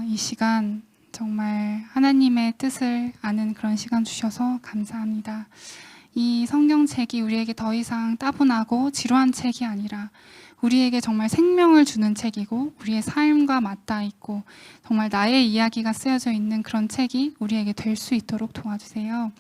이 시간 정말 하나님의 뜻을 아는 그런 시간 주셔서 감사합니다. 이 성경책이 우리에게 더 이상 따분하고 지루한 책이 아니라 우리에게 정말 생명을 주는 책이고 우리의 삶과 맞닿아 있고 정말 나의 이야기가 쓰여져 있는 그런 책이 우리에게 될 수 있도록 도와주세요.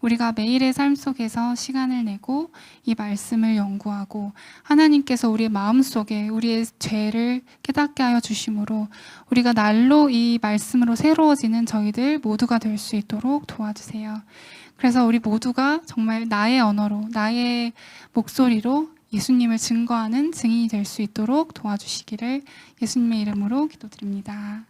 우리가 매일의 삶 속에서 시간을 내고 이 말씀을 연구하고 하나님께서 우리의 마음속에 우리의 죄를 깨닫게 하여 주심으로 우리가 날로 이 말씀으로 새로워지는 저희들 모두가 될 수 있도록 도와주세요. 그래서 우리 모두가 정말 나의 언어로 나의 목소리로 예수님을 증거하는 증인이 될 수 있도록 도와주시기를 예수님의 이름으로 기도드립니다.